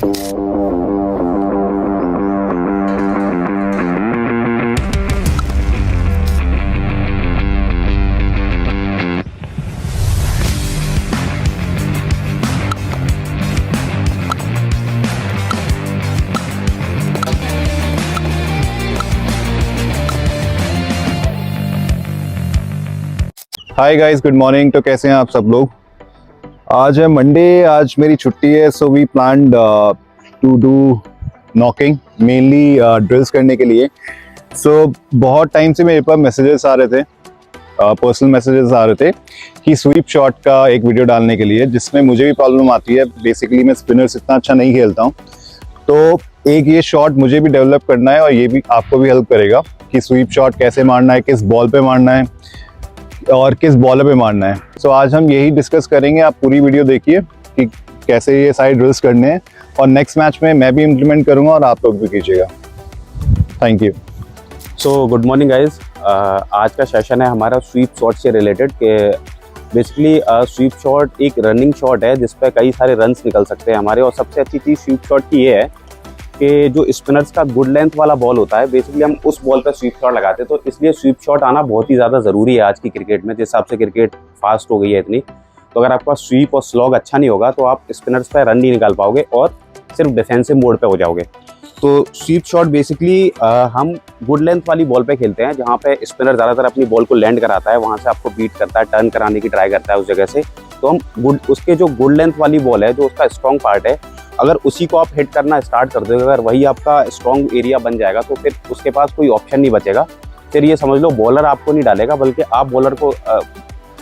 Hi guys, good morning. तो कैसे हैं आप सब लोग? आज है मंडे, आज मेरी छुट्टी है। So we planned to do knocking, mainly drills करने के लिए। सो बहुत टाइम से मेरे पास मैसेजेस आ रहे थे, पर्सनल मैसेजेस आ रहे थे कि स्वीप शॉट का एक वीडियो डालने के लिए, जिसमें मुझे भी प्रॉब्लम आती है। बेसिकली मैं स्पिनर्स इतना अच्छा नहीं खेलता हूँ, तो एक ये शॉट मुझे भी डेवलप करना है और ये भी आपको भी हेल्प करेगा कि स्वीप शॉट कैसे मारना है, किस बॉल पे मारना है और किस बॉलर पे मारना है। सो आज हम यही डिस्कस करेंगे। आप पूरी वीडियो देखिए कि कैसे ये सारे ड्रिल्स करने हैं, और नेक्स्ट मैच में मैं भी इम्प्लीमेंट करूंगा और आप लोग भी कीजिएगा। Thank you. So good morning guys. आज का सेशन है हमारा स्वीप शॉट से रिलेटेड के बेसिकली स्वीप शॉट एक रनिंग शॉट है जिस पे कई सारे रन्स निकल सकते हैं हमारे। और सबसे अच्छी चीज़ स्वीप शॉट की ये है कि जो स्पिनर्स का गुड लेंथ वाला बॉल होता है, बेसिकली हम उस बॉल पे स्वीप शॉट लगाते हैं। तो इसलिए स्वीप शॉट आना बहुत ही ज़्यादा ज़रूरी है आज की क्रिकेट में, जिस हिसाब से क्रिकेट फास्ट हो गई है इतनी। तो अगर आपका स्वीप और स्लॉग अच्छा नहीं होगा तो आप स्पिनर्स पे रन नहीं निकाल पाओगे और सिर्फ डिफेंसिव मोड पे हो जाओगे। तो स्वीप शॉट बेसिकली हम गुड लेंथ वाली बॉल पे खेलते हैं, जहाँ पे स्पिनर ज़्यादातर अपनी बॉल को लैंड कराता है, वहाँ से आपको बीट करता है, टर्न कराने की ट्राई करता है उस जगह से। तो हम उसके जो गुड लेंथ वाली बॉल है, जो उसका स्ट्रॉन्ग पार्ट है, अगर उसी को आप हिट करना स्टार्ट कर दोगे, अगर वही आपका स्ट्रॉन्ग एरिया बन जाएगा, तो फिर उसके पास कोई ऑप्शन नहीं बचेगा। फिर ये समझ लो बॉलर आपको नहीं डालेगा, बल्कि आप बॉलर को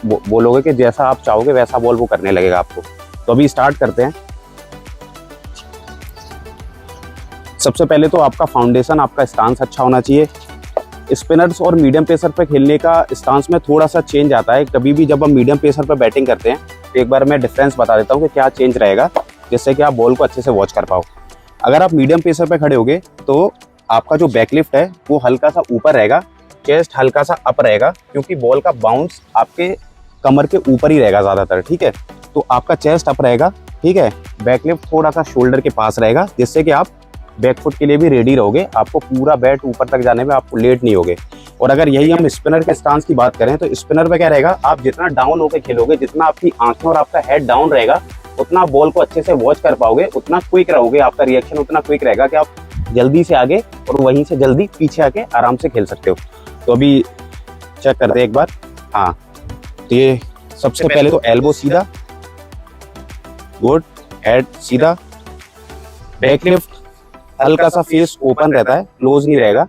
बोलोगे कि जैसा आप चाहोगे वैसा बॉल वो करने लगेगा आपको। तो अभी स्टार्ट करते हैं। सबसे पहले तो आपका फाउंडेशन, आपका स्टांस अच्छा होना चाहिए। स्पिनर्स और मीडियम पेसर पे खेलने का स्टांस में थोड़ा सा चेंज आता है। कभी भी जब हम मीडियम पेसर पे बैटिंग करते हैं, तो एक बार मैं डिफरेंस बता देता हूँ कि क्या चेंज रहेगा, जिससे कि आप बॉल को अच्छे से वॉच कर पाओ। अगर आप मीडियम पेसर पे खड़े होगे तो आपका जो बैकलिफ्ट है वो हल्का सा ऊपर रहेगा, चेस्ट हल्का सा अप रहेगा, क्योंकि बॉल का बाउंस आपके कमर के ऊपर ही रहेगा ज़्यादातर, ठीक है। तो आपका चेस्ट अप रहेगा, ठीक है। बैकलिफ्ट थोड़ा सा शोल्डर के पास रहेगा, जिससे कि आप बैकफुट के लिए भी रेडी रहोगे। आपको पूरा बैट ऊपर तक जाने में आपको लेट नहीं होगे। और अगर यही हम स्पिनर के स्टांस की बात करें, तो स्पिनर पे क्या रहेगा, आप जितना डाउन होकर खेलोगे, जितना आपकी आंखें और आपका हेड डाउन रहेगा, उतना बॉल को अच्छे से वॉच कर पाओगे, उतना क्विक रहोगे, आपका रिएक्शन उतना क्विक रहेगा कि आप जल्दी से आगे और वहीं से जल्दी पीछे आके आराम से खेल सकते हो। तो अभी चेक करते हैं एक बार। हाँ, तो ये सबसे पहले तो एल्बो सीधा, गुड, हेड सीधा, बैकलिफ्ट हल्का सा फेस ओपन रहता है, क्लोज नहीं रहेगा,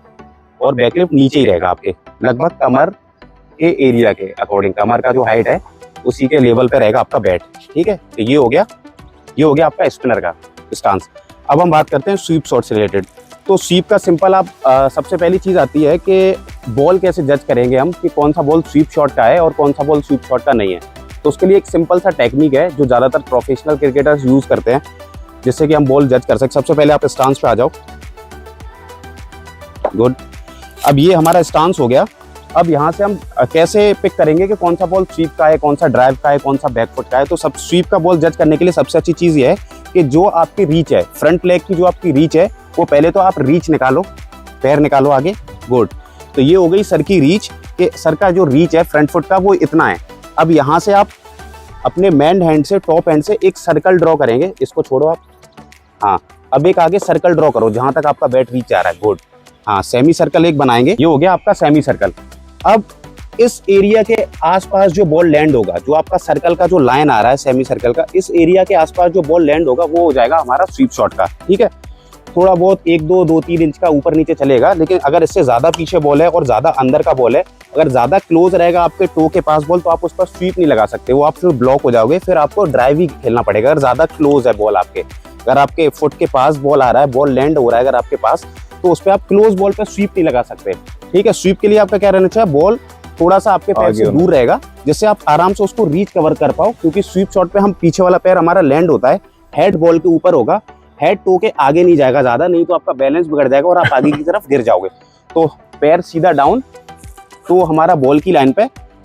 और बैकलिफ्ट नीचे ही रहेगा आपके, लगभग कमर के एरिया के अकॉर्डिंग, कमर का जो हाइट है उसी के लेवल पे रहेगा आपका बैट, ठीक है। तो ये हो गया आपका स्पिनर का स्टांस। अब हम बात करते हैं स्वीप शॉट से रिलेटेड। तो स्वीप का सिंपल आप सबसे पहली चीज़ आती है कि बॉल कैसे जज करेंगे हम कि कौन सा बॉल स्वीप शॉट का है और कौन सा बॉल स्वीप शॉट का नहीं है। तो उसके लिए एक सिंपल सा टेक्निक है जो ज़्यादातर प्रोफेशनल क्रिकेटर्स यूज़ करते हैं, जिससे कि हम बॉल जज कर सकें। सबसे पहले आप स्टांस पे आ जाओ, गुड। अब ये हमारा स्टांस हो गया। अब यहाँ से हम कैसे पिक करेंगे कि कौन सा बॉल स्वीप का है, कौन सा ड्राइव का है, कौन सा बैकफुट का है। तो सब स्वीप का बॉल जज करने के लिए सबसे अच्छी चीज़ ये है कि जो आपकी रीच है, फ्रंट लेग की जो आपकी रीच है, वो पहले तो आप रीच निकालो, पैर निकालो आगे, गुड। तो ये हो गई सर की रीच, कि सर का जो रीच है फ्रंट फुट का वो इतना है। अब यहाँ से आप अपने मैन हैंड से, टॉप हैंड से एक सर्कल ड्रॉ करेंगे, इसको छोड़ो आप। हाँ, अब एक आगे सर्कल ड्रॉ करो जहाँ तक आपका बैट रीच आ रहा है, गुड। हाँ, सेमी सर्कल एक बनाएंगे, ये हो गया आपका सेमी सर्कल। अब इस एरिया के आसपास जो बॉल लैंड होगा, जो आपका सर्कल का जो लाइन आ रहा है सेमी सर्कल का, इस एरिया के आसपास जो बॉल लैंड होगा वो हो जाएगा हमारा स्वीप शॉट का, ठीक है। थोड़ा बहुत 1-2 3 इंच का ऊपर नीचे चलेगा, लेकिन अगर इससे ज़्यादा पीछे बॉल है और ज़्यादा अंदर का बॉल है, अगर ज़्यादा क्लोज रहेगा आपके टो के पास बॉल, तो आप उस पर स्वीप नहीं लगा सकते, वो आप फिर ब्लॉक हो जाओगे, फिर आपको ड्राइव ही खेलना पड़ेगा। अगर ज़्यादा क्लोज है बॉल आपके, अगर आपके फुट के पास बॉल आ रहा है, बॉल लैंड हो रहा है अगर आपके पास, तो उस पर आप क्लोज बॉल पे स्वीप नहीं लगा सकते, ठीक है। स्वीप के लिए आपका क्या रहना चाहिए, बॉल थोड़ा सा आपके पैर से दूर रहेगा, जिससे आप आराम से उसको रीच कवर कर पाओ, क्योंकि स्वीप शॉट पे हम पीछे वाला पैर हमारा लैंड होता है, हेड बॉल के ऊपर होगा, हेड टो के आगे नहीं जाएगा ज़्यादा, नहीं तो आपका बैलेंस बिगड़ जाएगा और आप आगे की तरफ गिर जाओगे। तो पैर सीधा डाउन, तो हमारा बॉल की लाइन पे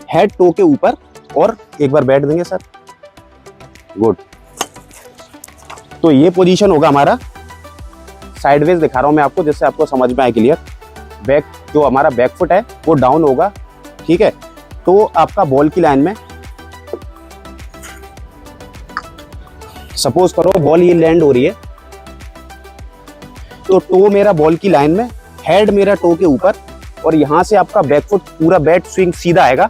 हेड टो के ऊपर, और एक बार बैठ देंगे सर, गुड। तो तो ये पोजीशन होगा हमारा, साइडवेज दिखा रहा हूँ मैं आपको जिससे आपको समझ में आए क्लियर। बैक जो हमारा बैक फुट है वो डाउन होगा, ठीक है। तो आपका बॉल की लाइन में सपोज करो बॉल ये लैंड हो रही है, तो टो मेरा बॉल की लाइन में, हेड मेरा टो के ऊपर, और यहाँ से आपका बैक फुट पूरा बैट स्विंग सीधा आएगा।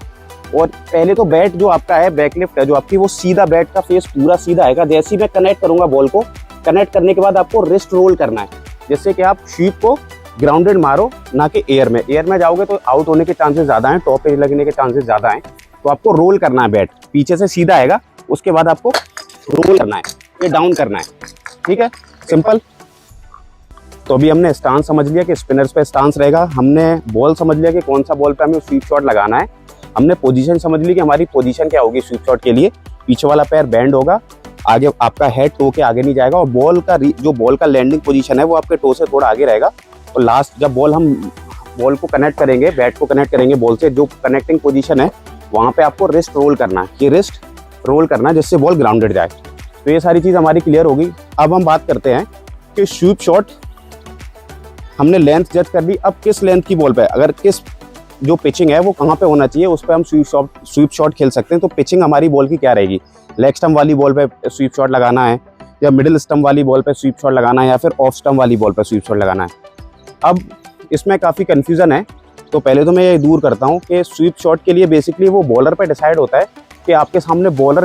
और पहले तो बैट जो आपका है बैक लिफ्ट है जो आपकी, वो सीधा बैट का फेस पूरा सीधा आएगा। जैसे ही मैं कनेक्ट करूंगा बॉल को, कनेक्ट करने के बाद आपको रिस्ट रोल करना है, जिससे कि आप स्वीप को ग्राउंडेड मारो, ना कि एयर में। एयर में जाओगे तो आउट होने के चांसेस ज़्यादा हैं, टॉप पे लगने के चांसेस ज़्यादा हैं। तो आपको रोल करना है, बैट पीछे से सीधा आएगा, उसके बाद आपको रोल करना है, ये डाउन करना है, ठीक है, सिंपल। तो अभी हमने स्टांस समझ लिया कि स्पिनर्स पे स्टांस रहेगा, हमने बॉल समझ लिया कि कौन सा बॉल पे हमें स्वीप शॉट लगाना है, हमने पोजीशन समझ ली कि हमारी पोजीशन क्या होगी स्वीप शॉट के लिए। पीछे वाला पैर बैंड होगा, आगे आपका हेड टो के आगे नहीं जाएगा, और बॉल का जो बॉल का लैंडिंग पोजीशन है वो आपके टो से थोड़ा आगे रहेगा। और लास्ट जब हम बॉल को कनेक्ट करेंगे, बैट को कनेक्ट करेंगे बॉल से, जो कनेक्टिंग पोजीशन है वहाँ पे आपको रिस्ट रोल करना है, ये रिस्ट रोल करना है जिससे बॉल ग्राउंडेड जाए। तो ये सारी चीज़ हमारी क्लियर होगी। अब हम बात करते हैं कि स्वीप शॉट हमने लेंथ जज कर ली, अब किस लेंथ की बॉल पे, अगर किस जो पिचिंग है वो कहाँ पे होना चाहिए, उस पर हम स्वीप शॉट खेल सकते हैं। तो पिचिंग हमारी बॉल की क्या रहेगी, लेग स्टम्प वाली बॉल पे स्वीप शॉट लगाना है, या मिडिल स्टम्प वाली बॉल पे स्वीप शॉट लगाना है, या फिर ऑफ स्टम्प वाली बॉल पे स्वीप शॉट लगाना है। अब इसमें काफ़ी कन्फ्यूज़न है, तो पहले तो मैं ये दूर करता हूँ कि स्वीप शॉट के लिए बेसिकली वो बॉलर पे डिसाइड होता है कि आपके सामने बॉलर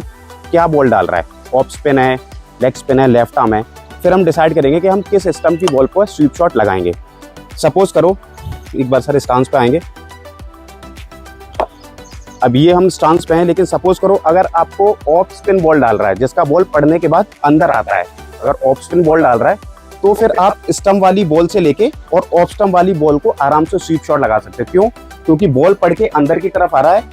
क्या बॉल डाल रहा है, ऑफ स्पिन है, लेग स्पिन है, लेफ्ट आर्म है। फिर हम डिसाइड करेंगे कि हम किस स्टम्प की बॉल पर स्वीप शॉट लगाएंगे। सपोज करो, एक बार सर स्टांस पे आएंगे, अब ये हम स्टांस पे हैं, लेकिन सपोज करो अगर आपको ऑफ स्पिन बॉल डाल रहा है जिसका बॉल पड़ने के बाद अंदर आता है, अगर ऑफ स्पिन बॉल डाल रहा है तो फिर आप स्टम्प वाली बॉल से लेके और ऑफ स्टम्प वाली बॉल को आराम से स्वीप शॉट लगा सकते हैं। क्यों? क्योंकि बॉल पड़ के अंदर की तरफ आ रहा है,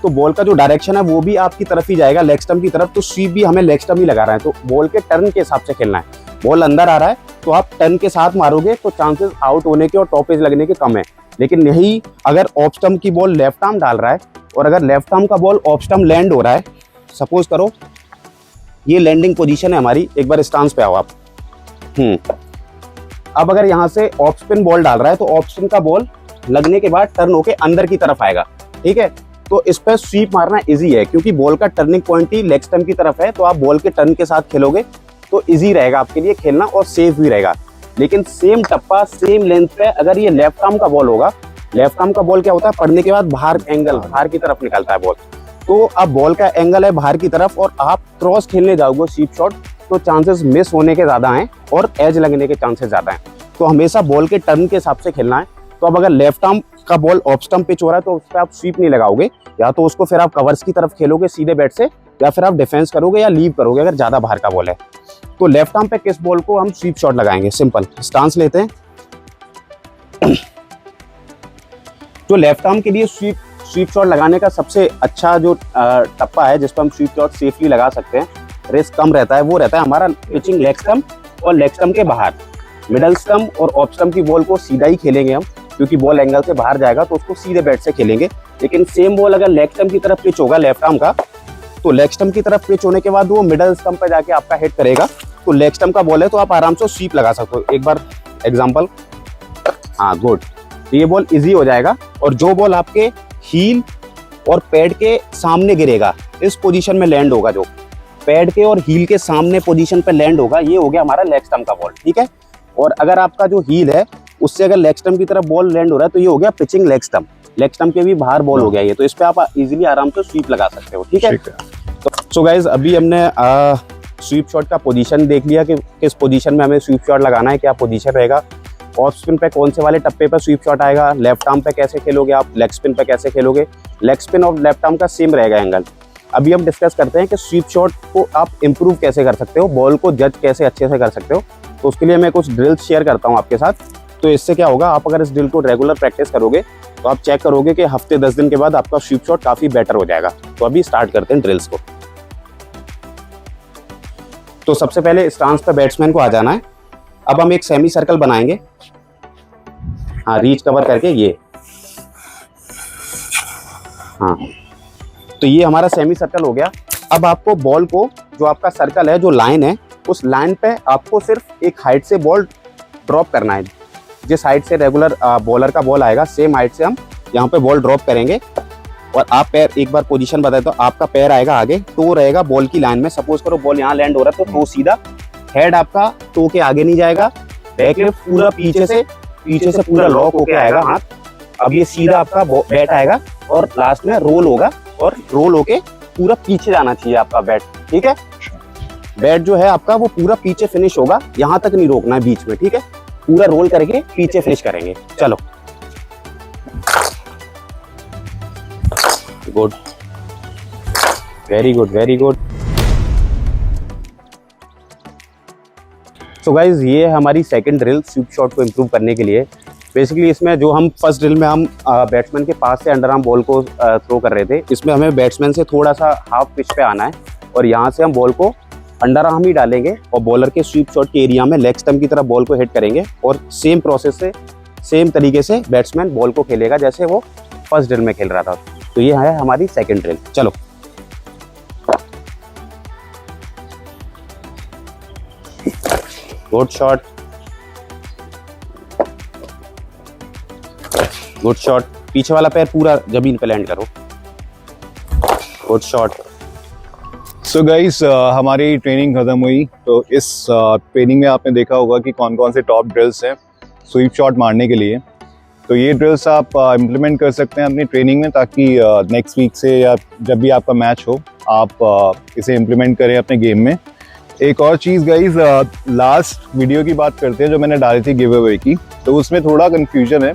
तो बॉल का जो डायरेक्शन है वो भी आपकी तरफ ही जाएगा, लेग स्टम्प की तरफ, तो स्वीप भी हमें लेग स्टम्प ही लगा रहा है। तो बॉल के टर्न के हिसाब से खेलना है, बॉल अंदर आ रहा है तो आप टर्न के साथ मारोगे तो चांसेस आउट होने के और टॉप एज लगने के कम है। लेकिन यही अगर ऑफ स्टम्प की बॉल लेफ्ट आर्म डाल रहा है और अगर लेफ्ट आर्म का बॉल ऑफ स्टम्प लैंड हो रहा है, सपोज करो ये लैंडिंग पोजीशन है हमारी, एक बार स्टांस पे आओ आप। अब अगर यहाँ से ऑफ स्पिन बॉल डाल रहा है तो ऑफ स्पिन का बॉल लगने के बाद टर्न होके अंदर की तरफ आएगा, ठीक है। तो इस पर स्वीप मारना इजी है क्योंकि बॉल का टर्निंग पॉइंट ही लेग स्टम्प की तरफ है, तो आप बॉल के टर्न के साथ खेलोगे तो इजी रहेगा आपके लिए खेलना और सेफ भी रहेगा। लेकिन सेम टप्पा सेम लेंथ पे अगर ये लेफ्ट आर्म का बॉल होगा, लेफ्ट आर्म का बॉल क्या होता है, पड़ने के बाद बाहर एंगल बाहर की तरफ निकलता है बॉल, तो अब बॉल का एंगल है बाहर की तरफ और आप क्रॉस खेलने जाओगे स्वीप शॉट तो चांसेस मिस होने के ज़्यादा हैं और एज लगने के चांसेस ज़्यादा हैं। तो हमेशा बॉल के टर्न के हिसाब से खेलना है। तो अब अगर लेफ्ट आर्म का बॉल ऑफ स्टम्प पिच हो रहा है तो उस पर आप स्वीप नहीं लगाओगे, या तो उसको फिर आप कवर्स की तरफ खेलोगे सीधे बैट से, या फिर आप डिफेंस करोगे या लीव करोगे अगर ज़्यादा बाहर का बॉल है। तो लेफ्ट आर्म पे किस बॉल को हम स्वीप शॉट लगाएंगे, सिंपल स्टांस लेते हैं। तो लेफ्ट आर्म के लिए स्वीप शॉट लगाने का सबसे अच्छा जो टप्पा है जिस पर हम स्वीप शॉट सेफली लगा सकते हैं, रिस्क कम रहता है, वो रहता है हमारा पिचिंग लेग स्टम्प और लेग स्टम्प के बाहर। मिडल स्टम्प और ऑफ स्टम्प की बॉल को सीधा ही खेलेंगे हम, क्योंकि बॉल एंगल से बाहर जाएगा तो उसको सीधे बैट से खेलेंगे। लेकिन सेम बॉल अगर लेग स्टम्प की तरफ पिच होगा लेफ्ट आर्म का, तो लेग स्टम्प की तरफ पिच होने के बाद वो मिडल स्टम्प पे जाके आपका हिट करेगा, तो लेग स्टम्प का बॉल है तो आप आराम से स्वीप लगा सकते हो। एक बार एग्जांपल, हाँ गुड, ये बॉल इजी हो जाएगा। और जो बॉल आपके हील और पैड के सामने गिरेगा, इस पोजीशन में लैंड होगा, जो पैड के और हील के सामने पोजीशन पे लैंड होगा, ये हो गया हमारा लेग स्टम्प का बॉल, ठीक है। और अगर आपका जो हील है उससे अगर लेग स्टम्प की तरफ बॉल लैंड हो रहा है तो ये हो गया pitching leg stump, leg stump के भी बाहर बॉल हो गया ये, तो इस पे आप इजीली आराम से स्वीप लगा सकते हो, ठीक है। तो सो गाइज अभी हमने स्वीप शॉट का पोजीशन देख लिया कि किस पोजीशन में हमें स्वीप शॉट लगाना है, क्या पोजीशन रहेगा, ऑफ स्पिन पे कौन से वाले टप्पे पर स्वीप शॉट आएगा, लेफ्ट आर्म पे कैसे खेलोगे आप, लेग स्पिन पे कैसे खेलोगे, लेग स्पिन और लेफ्ट आर्म का सेम रहेगा एंगल। अभी हम डिस्कस करते हैं कि स्वीप शॉट को आप इम्प्रूव कैसे कर सकते हो, बॉल को जज कैसे अच्छे से कर सकते हो। तो उसके लिए मैं कुछ ड्रिल्स शेयर करता हूँ आपके साथ। तो इससे क्या होगा, आप अगर इस ड्रिल को रेगुलर प्रैक्टिस करोगे तो आप चेक करोगे कि हफ्ते 10 दिन के बाद आपका स्वीप शॉट काफ़ी बेटर हो जाएगा। तो अभी स्टार्ट करते हैं ड्रिल्स को। तो सबसे पहले स्टांस पे बैट्समैन को आ जाना है। अब हम एक सेमी सर्कल बनाएंगे, हाँ रीच कवर करके ये, हाँ तो ये हमारा सेमी सर्कल हो गया। अब आपको बॉल को, जो आपका सर्कल है, जो लाइन है, उस लाइन पे आपको सिर्फ एक हाइट से बॉल ड्रॉप करना है। जिस हाइट से रेगुलर बॉलर का बॉल आएगा, सेम हाइट से हम यहाँ पे बॉल ड्रॉप करेंगे। और आप पैर एक बार पोजीशन बताए तो आपका पैर आएगा आगे, टो रहेगा बॉल की लाइन में। सपोज करो बॉल यहाँ लैंड हो रहा है तो टो सीधा, हेड आपका टो के आगे नहीं जाएगा, बैक लिफ्ट पूरा पीछे से पूरा लॉक होके आएगा हाथ। अब ये सीधा आपका बैट आएगा और लास्ट में रोल होगा, और रोल होके पूरा पीछे जाना चाहिए आपका बैट। ठीक है, बैट जो है आपका वो पूरा पीछे फिनिश होगा, यहाँ तक नहीं रोकना है बीच में। ठीक है, पूरा रोल करके पीछे फिनिश करेंगे। चलो, good, very good, very good. So guys, ये हमारी सेकंड ड्रिल स्वीप शॉट को इम्प्रूव करने के लिए। बेसिकली इसमें जो हम फर्स्ट ड्रिल में हम बैट्समैन के पास से अंडर आर्म बॉल को थ्रो कर रहे थे, इसमें हमें बैट्समैन से थोड़ा सा हाफ पिच पे आना है और यहाँ से हम बॉल को अंडर आर्म ही डालेंगे और बॉलर के स्वीप शॉट के एरिया में लेग स्टंप की तरफ बॉल को हिट करेंगे। और सेम प्रोसेस से, सेम तरीके से बैट्समैन बॉल को खेलेगा जैसे वो फर्स्ट ड्रिल में खेल रहा था। तो ये है हमारी सेकंड ड्रिल। चलो, गुड शॉट, गुड शॉट। पीछे वाला पैर पूरा जमीन पे लैंड करो। Good shot. सो गाइस, हमारी ट्रेनिंग खत्म हुई। तो इस ट्रेनिंग में आपने देखा होगा कि कौन कौन से टॉप ड्रिल्स हैं स्वीप शॉट मारने के लिए। तो ये ड्रिल्स आप इम्प्लीमेंट कर सकते हैं अपनी ट्रेनिंग में, ताकि नेक्स्ट वीक से या जब भी आपका मैच हो आप इसे इम्प्लीमेंट करें अपने गेम में। एक और चीज़ गाइस, लास्ट वीडियो की बात करते हैं जो मैंने डाली थी गिव अवे की, तो उसमें थोड़ा कन्फ्यूजन है।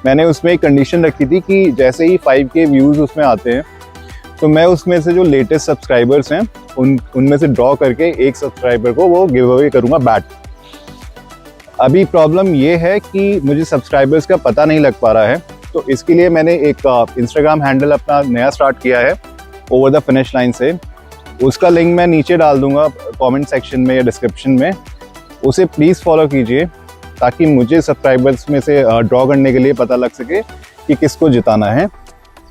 मैंने उसमें एक कंडीशन रखी थी कि जैसे ही 5K व्यूज़ उसमें आते हैं तो मैं उसमें से जो लेटेस्ट सब्सक्राइबर्स हैं उनमें से ड्रॉ करके एक सब्सक्राइबर को वो गिव अवे करूँगा बैट। अभी प्रॉब्लम ये है कि मुझे सब्सक्राइबर्स का पता नहीं लग पा रहा है, तो इसके लिए मैंने एक इंस्टाग्राम हैंडल अपना नया स्टार्ट किया है, ओवर द फिनिश लाइन से। उसका लिंक मैं नीचे डाल दूंगा कमेंट सेक्शन में या डिस्क्रिप्शन में, उसे प्लीज़ फॉलो कीजिए ताकि मुझे सब्सक्राइबर्स में से ड्रॉ करने के लिए पता लग सके कि किसको जिताना है।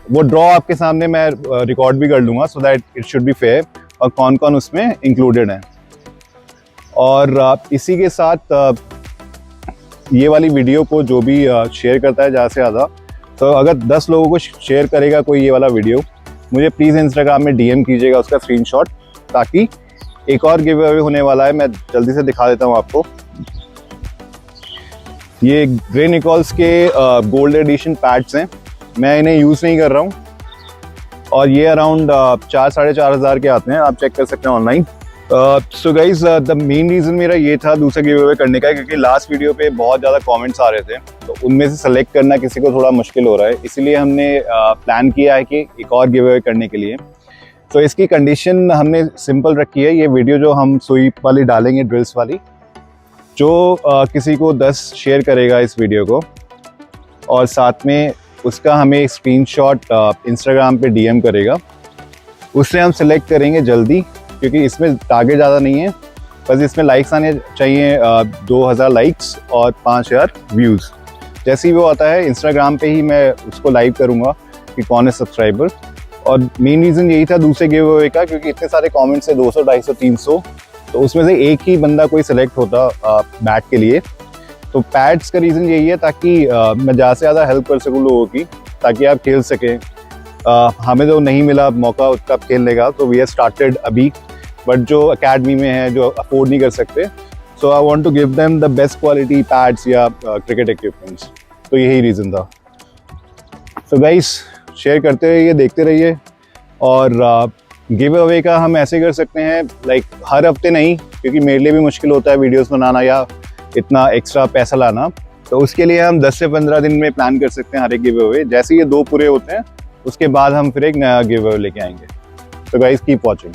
वो ड्रॉ आपके सामने मैं रिकॉर्ड भी कर लूँगा so that it should be fair, और कौन कौन उसमें इंक्लूडेड हैं। और इसी के साथ ये वाली वीडियो को जो भी शेयर करता है ज़्यादा से ज़्यादा, तो अगर 10 लोगों को शेयर करेगा कोई ये वाला वीडियो, मुझे प्लीज़ इंस्टाग्राम में DM कीजिएगा उसका स्क्रीनशॉट, ताकि एक और गिव अवे होने वाला है। मैं जल्दी से दिखा देता हूँ आपको। ये ग्रे निकोल्स के गोल्ड एडिशन पैड्स हैं, मैं इन्हें यूज़ नहीं कर रहा हूँ, और ये अराउंड 4-4.5 हज़ार के आते हैं, आप चेक कर सकते हैं online. So guys, the main reason मेरा ये था दूसरा गिव अवे करने का, क्योंकि लास्ट वीडियो पे बहुत ज़्यादा कमेंट्स आ रहे थे, तो उनमें से सेलेक्ट करना किसी को थोड़ा मुश्किल हो रहा है, इसलिए हमने प्लान किया है कि एक और गिव अवे करने के लिए। तो इसकी कंडीशन हमने सिंपल रखी है। ये वीडियो जो हम स्वीप वाली डालेंगे, ड्रिल्स वाली, जो किसी को 10 शेयर करेगा इस वीडियो को, और साथ में उसका हमें एक स्क्रीनशॉट इंस्टाग्राम पे DM करेगा, उससे हम सेलेक्ट करेंगे जल्दी, क्योंकि इसमें टारगेट ज़्यादा नहीं है, बस इसमें लाइक्स आने चाहिए 2000 लाइक्स और 5000 व्यूज़। जैसे ही वो आता है इंस्टाग्राम पे ही मैं उसको लाइव करूँगा कि कौन है सब्सक्राइबर। और मेन रीज़न यही था दूसरे गिव अवे का, क्योंकि इतने सारे कमेंट्स है 200, 250, 300, तो उसमें से एक ही बंदा कोई सेलेक्ट होता बैट के लिए। तो पैड्स का रीज़न यही है ताकि मैं ज़्यादा से ज़्यादा हेल्प कर सकूँ लोगों की, ताकि आप खेल सकें। हमें जो नहीं मिला मौका उसका खेलने का, तो वी आर स्टार्टेड अभी, बट जो अकेडमी में है, जो अफोर्ड नहीं कर सकते, so I want to give them the best quality pads या क्रिकेट इक्विपमेंट्स। तो यही रीज़न था। सो गाइस, शेयर करते रहिए, देखते रहिए। और गिव अवे का हम ऐसे कर सकते हैं, लाइक हर हफ्ते नहीं, क्योंकि मेरे लिए भी मुश्किल होता है वीडियोस बनाना या इतना एक्स्ट्रा पैसा लाना। तो उसके लिए हम 10 से 15 दिन में प्लान कर सकते हैं हर एक गिव अवे। जैसे ये 2 पूरे होते हैं, उसके बाद हम फिर एक नया गिव अवे लेके आएंगे। तो गाइस, कीप वॉचिंग।